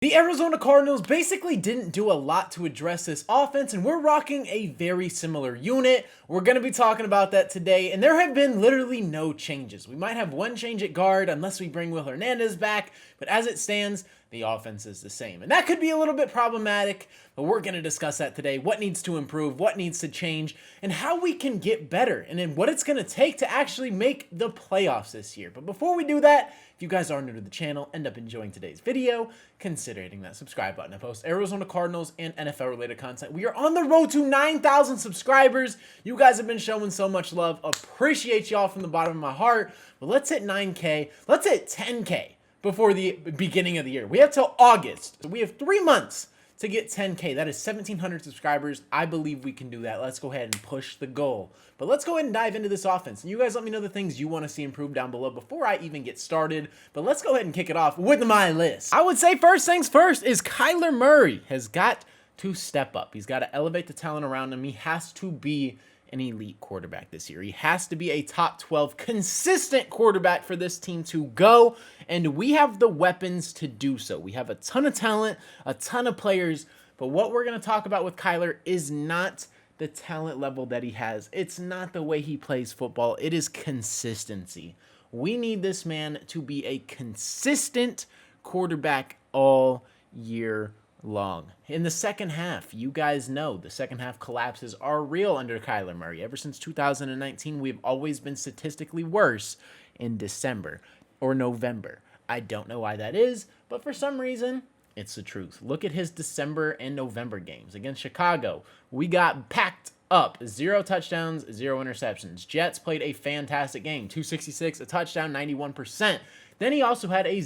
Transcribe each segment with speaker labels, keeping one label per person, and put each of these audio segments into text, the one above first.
Speaker 1: The Arizona Cardinals basically didn't do a lot to address this offense, and we're rocking a very similar unit. We're going to be talking about that today, and there have been literally no changes. We might have one change at guard unless we bring Will Hernandez back, but as it stands, the offense is the same. And that could be a little bit problematic, but we're going to discuss that today. What needs to improve, what needs to change, and how we can get better, and then what it's going to take to actually make the playoffs this year. But before we do that, if you guys are new to the channel, end up enjoying today's video, consider hitting that subscribe button. I post Arizona Cardinals and NFL related content. We are on the road to 9,000 subscribers. You guys have been showing so much love. Appreciate y'all from the bottom of my heart. But let's hit 9K. Let's hit 10K before the beginning of the year. We have till August. So we have 3 months to get 10K. That is 1,700 subscribers. I believe we can do that. Let's go ahead and push the goal. But let's go ahead and dive into this offense. And you guys let me know the things you want to see improved down below before I even get started. But let's go ahead and kick it off with my list. I would say first things first is Kyler Murray has got to step up. He's got to elevate the talent around him. He has to be an elite quarterback this year. He has to be a top 12 consistent quarterback for this team to go, and we have the weapons to do so. We have a ton of talent, a ton of players, but what we're going to talk about with Kyler is not the talent level that he has. It's not the way he plays football. It is consistency. We need this man to be a consistent quarterback all year long. In the second half, you guys know the second half collapses are real under Kyler Murray. Ever since 2019, we've always been statistically worse in December or November. I don't know why that is, but for some reason, it's the truth. Look at his December and November games. Against Chicago, we got packed up. 0 touchdowns, 0 interceptions. Jets played a fantastic game. 266, a touchdown, 91%. Then he also had a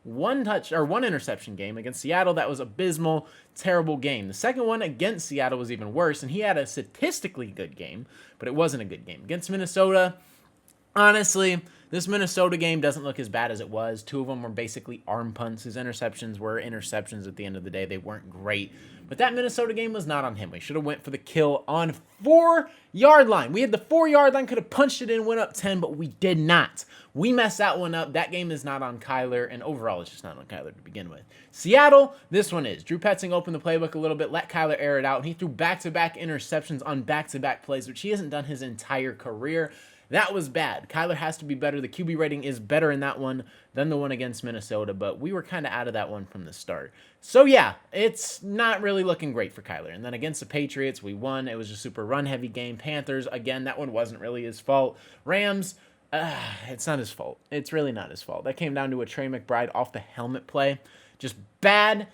Speaker 1: 1 interception game against Seattle. That was abysmal, terrible game. The second one against Seattle was even worse, and he had a statistically good game, but it wasn't a good game. Against Minnesota, honestly, this Minnesota game doesn't look as bad as it was. 2 of them were basically arm punts. His interceptions were interceptions at the end of the day. They weren't great. But that Minnesota game was not on him. We should have went for the kill on 4-yard line. We had the 4-yard line, could have punched it in, went up 10, but we did not. We messed that one up. That game is not on Kyler, and overall, it's just not on Kyler to begin with. Seattle, this one is. Drew Petzing opened the playbook a little bit, let Kyler air it out, and he threw back-to-back interceptions on back-to-back plays, which he hasn't done his entire career. That was bad. Kyler has to be better. The QB rating is better in that one than the one against Minnesota, but we were kind of out of that one from the start. So yeah, it's not really looking great for Kyler. And then against the Patriots, we won. It was a super run-heavy game. Panthers, again, that one wasn't really his fault. Rams, it's not his fault. It's really not his fault. That came down to a Trey McBride off the helmet play. Just bad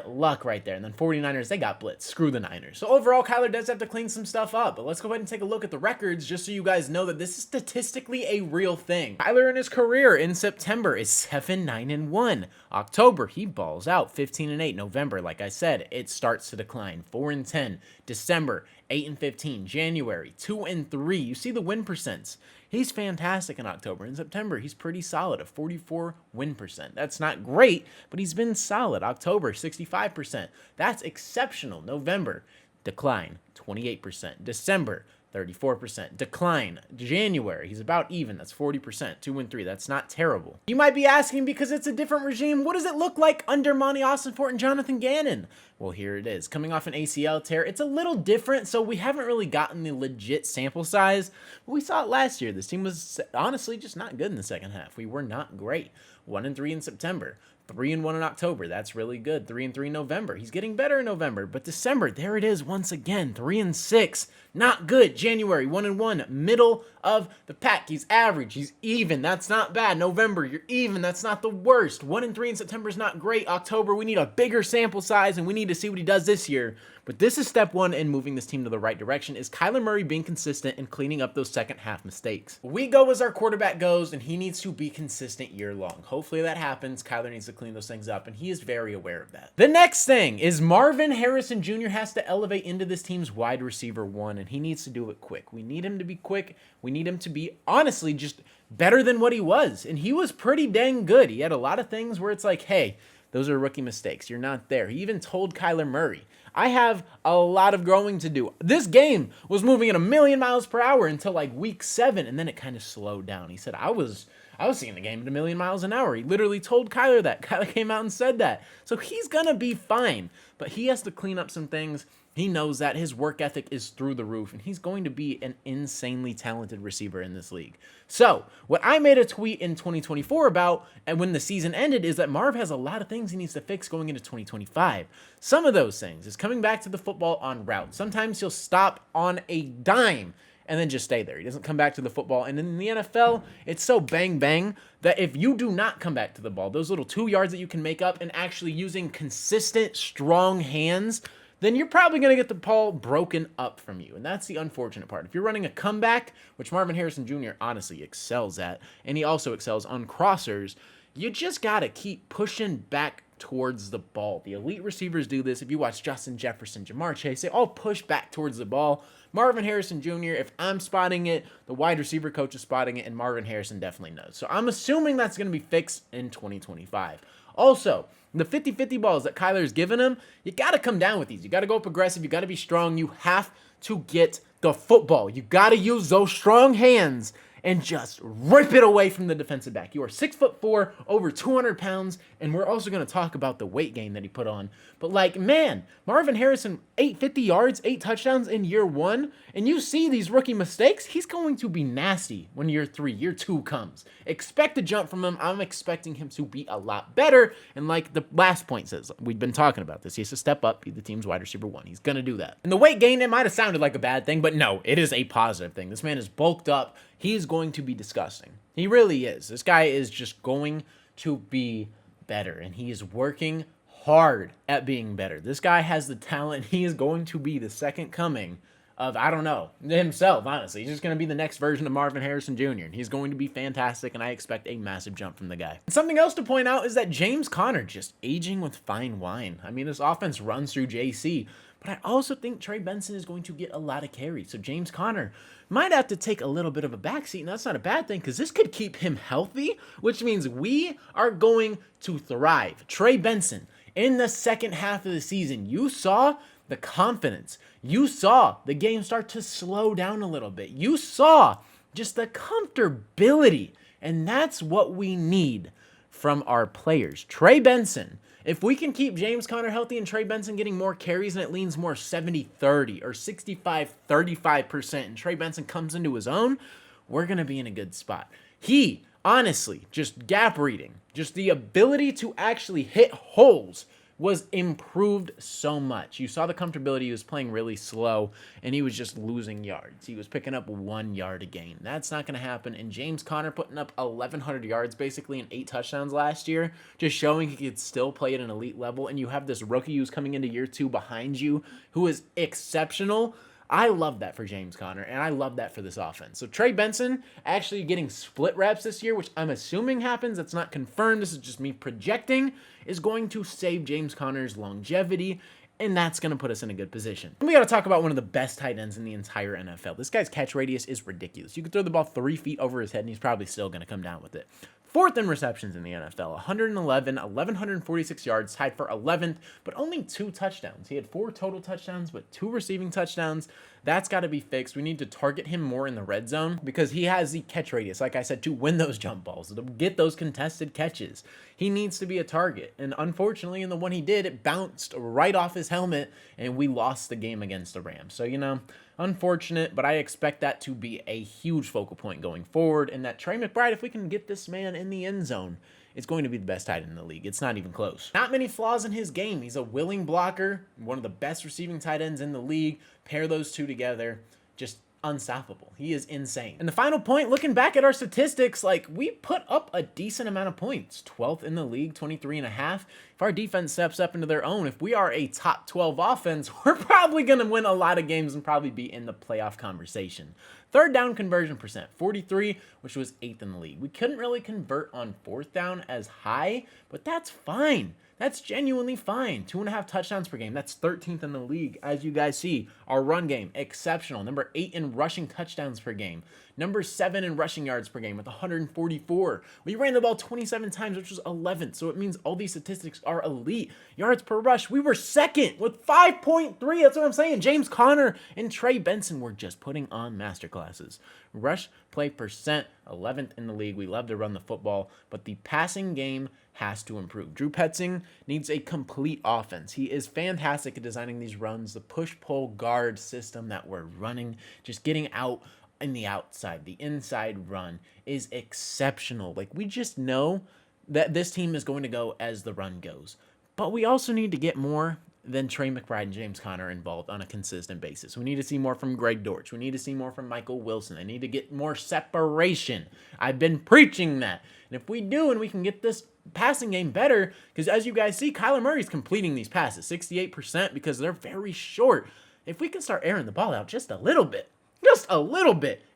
Speaker 1: luck right there. And then 49ers, they got blitzed. Screw the Niners. So overall, Kyler does have to clean some stuff up. But let's go ahead and take a look at the records just so you guys know that this is statistically a real thing. Kyler in his career in September is 7-9-1. October, he balls out 15-8. November, like I said, it starts to decline. 4-10. December, 8-15. January, 2-3. You see the win percents. He's fantastic in October. In September, he's pretty solid, a 44 win percent. That's not great, but he's been solid. October, 65%. That's exceptional. November, decline, 28%. December, 34%. Decline. January, he's about even. That's 40%. 2-3. That's not terrible. You might be asking, because it's a different regime, what does it look like under Monty Austinfort and Jonathan Gannon? Well, here it is. Coming off an ACL tear, it's a little different, so we haven't really gotten the legit sample size. But we saw it last year. This team was honestly just not good in the second half. We were not great. 1-3 in September. 3-1 in October. That's really good. 3-3 in November. He's getting better in November. But December, there it is once again. 3-6. Not good. January, 1-1. Middle of the pack. He's average. He's even. That's not bad. November, you're even. That's not the worst. 1-3 in September is not great. October, we need a bigger sample size, and we need to see what he does this year. But this is step one in moving this team to the right direction, is Kyler Murray being consistent and cleaning up those second half mistakes. We go as our quarterback goes, and he needs to be consistent year long. Hopefully that happens. Kyler needs to clean those things up, and he is very aware of that. The next thing is Marvin Harrison Jr. has to elevate into this team's wide receiver 1, and he needs to do it quick. We need him to be quick. We need him to be, honestly, just better than what he was, and he was pretty dang good. He had a lot of things where it's like, hey, those are rookie mistakes. You're not there. He even told Kyler Murray, I have a lot of growing to do. This game was moving at 1,000,000 miles per hour until like week 7, and then it kind of slowed down. He said, I was I was seeing the game at 1,000,000 miles an hour. He literally told Kyler that. Kyler came out and said that. So he's going to be fine, but he has to clean up some things. He knows that his work ethic is through the roof, and he's going to be an insanely talented receiver in this league. So what I made a tweet in 2024 about, and when the season ended, is that Marv has a lot of things he needs to fix going into 2025. Some of those things is coming back to the football on route. Sometimes he'll stop on a dime and then just stay there. He doesn't come back to the football. And in the NFL, it's so bang bang that if you do not come back to the ball, those little 2 yards that you can make up and actually using consistent, strong hands, then you're probably going to get the ball broken up from you. And that's the unfortunate part. If you're running a comeback, which Marvin Harrison Jr. honestly excels at, and he also excels on crossers, you just got to keep pushing back towards the ball. The elite receivers do this. If you watch Justin Jefferson, Jamar Chase, they all push back towards the ball. Marvin Harrison Jr., if I'm spotting it, the wide receiver coach is spotting it, and Marvin Harrison definitely knows. So I'm assuming that's going to be fixed in 2025. Also, the 50-50 balls that Kyler's given him, you got to come down with these. You got to go up aggressive. You got to be strong. You have to get the football. You got to use those strong hands and just rip it away from the defensive back. You are 6'4", over 200 pounds, and we're also going to talk about the weight gain that he put on. But like, man, Marvin Harrison, 850 yards, 8 touchdowns in year 1, and you see these rookie mistakes, he's going to be nasty when year 3, year 2 comes. Expect a jump from him. I'm expecting him to be a lot better, and like the last point says, we've been talking about this, he has to step up, be the team's wide receiver 1. He's going to do that. And the weight gain, it might have sounded like a bad thing, but no, it is a positive thing. This man is bulked up. He is going to be disgusting. He really is. This guy is just going to be better, and he is working hard at being better. This guy has the talent. He is going to be the second coming of, I don't know, himself, honestly. He's just going to be the next version of Marvin Harrison Jr., and he's going to be fantastic, and I expect a massive jump from the guy. And something else to point out is that James Conner just aging with fine wine. I mean, this offense runs through JC, but I also think Trey Benson is going to get a lot of carries. So James Conner might have to take a little bit of a backseat, and that's not a bad thing because this could keep him healthy, which means we are going to thrive. Trey Benson, in the second half of the season, you saw the confidence. You saw the game start to slow down a little bit. You saw just the comfortability, and that's what we need from our players. Trey Benson, if we can keep James Conner healthy and Trey Benson getting more carries and it leans more 70-30 or 65-35% and Trey Benson comes into his own, we're going to be in a good spot. He, honestly, just gap reading, just the ability to actually hit holes was improved so much. You saw the comfortability. He was playing really slow, and he was just losing yards. He was picking up 1 yard a game. That's not going to happen. And James Conner putting up 1,100 yards basically and 8 touchdowns last year, just showing he could still play at an elite level. And you have this rookie who's coming into year 2 behind you who is exceptional. I love that for James Conner, and I love that for this offense. So Trey Benson actually getting split reps this year, which I'm assuming happens. That's not confirmed. This is just me projecting, is going to save James Conner's longevity, and that's going to put us in a good position. And we got to talk about one of the best tight ends in the entire NFL. This guy's catch radius is ridiculous. You could throw the ball 3 feet over his head, and he's probably still going to come down with it. 4th in receptions in the NFL, 1,146 yards, tied for 11th, but only 2 touchdowns. He had 4 total touchdowns, but 2 receiving touchdowns. That's got to be fixed. We need to target him more in the red zone because he has the catch radius, like I said, to win those jump balls, to get those contested catches. He needs to be a target, and unfortunately, in the one he did, it bounced right off his helmet, and we lost the game against the Rams. So, unfortunate, but I expect that to be a huge focal point going forward, and that Trey McBride, if we can get this man in the end zone, is going to be the best tight end in the league. It's not even close. Not many flaws in his game. He's a willing blocker, one of the best receiving tight ends in the league. Pair those two together, just unstoppable. He is insane. And the final point, looking back at our statistics, we put up a decent amount of points. 12th in the league, 23.5. If our defense steps up into their own, if we are a top 12 offense, we're probably going to win a lot of games and probably be in the playoff conversation. 3rd down conversion percent, 43, which was 8th in the league. We couldn't really convert on 4th down as high, but that's fine. That's genuinely fine. 2.5 touchdowns per game. That's 13th in the league. As you guys see, our run game, exceptional. Number 8 in rushing touchdowns per game. Number 7 in rushing yards per game with 144. We ran the ball 27 times, which was 11th. So it means all these statistics are elite. Yards per rush, we were second with 5.3. That's what I'm saying. James Conner and Trey Benson were just putting on masterclasses. Rush play percent, 11th in the league. We love to run the football, but the passing game has to improve. Drew Petzing needs a complete offense. He is fantastic at designing these runs, the push-pull guard system that we're running, just getting out in the outside. The inside run is exceptional. Like, we just know that this team is going to go as the run goes. But we also need to get more than Trey McBride and James Conner involved on a consistent basis. We need to see more from Greg Dortch. We need to see more from Michael Wilson. They need to get more separation. I've been preaching that. And if we do, and we can get this passing game better, because as you guys see, Kyler Murray's completing these passes, 68%, because they're very short. If we can start airing the ball out just a little bit,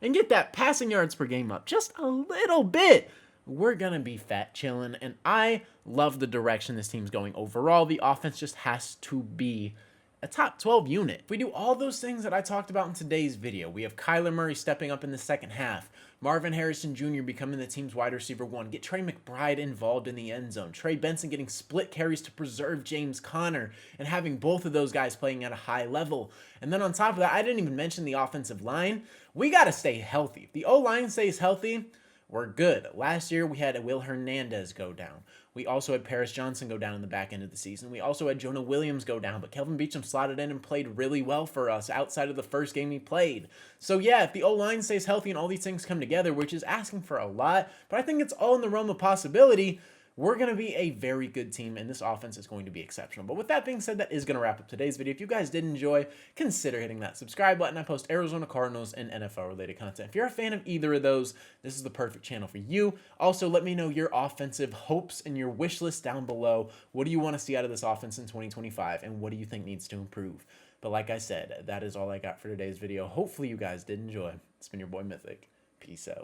Speaker 1: and get that passing yards per game up just a little bit, we're going to be fat chilling. And I love the direction this team's going overall. The offense just has to be a top 12 unit. If we do all those things that I talked about in today's video, we have Kyler Murray stepping up in the second half, Marvin Harrison Jr. becoming the team's wide receiver 1, get Trey McBride involved in the end zone, Trey Benson getting split carries to preserve James Conner, and having both of those guys playing at a high level. And then on top of that, I didn't even mention the offensive line. We got to stay healthy. If the O-line stays healthy, we're good. Last year, we had Will Hernandez go down. We also had Paris Johnson go down in the back end of the season. We also had Jonah Williams go down, but Kelvin Beachum slotted in and played really well for us outside of the first game he played. So yeah, if the O-line stays healthy and all these things come together, which is asking for a lot, but I think it's all in the realm of possibility, we're going to be a very good team, and this offense is going to be exceptional. But with that being said, that is going to wrap up today's video. If you guys did enjoy, consider hitting that subscribe button. I post Arizona Cardinals and NFL-related content. If you're a fan of either of those, this is the perfect channel for you. Also, let me know your offensive hopes and your wish list down below. What do you want to see out of this offense in 2025, and what do you think needs to improve? But like I said, that is all I got for today's video. Hopefully you guys did enjoy. It's been your boy Mythic. Peace out.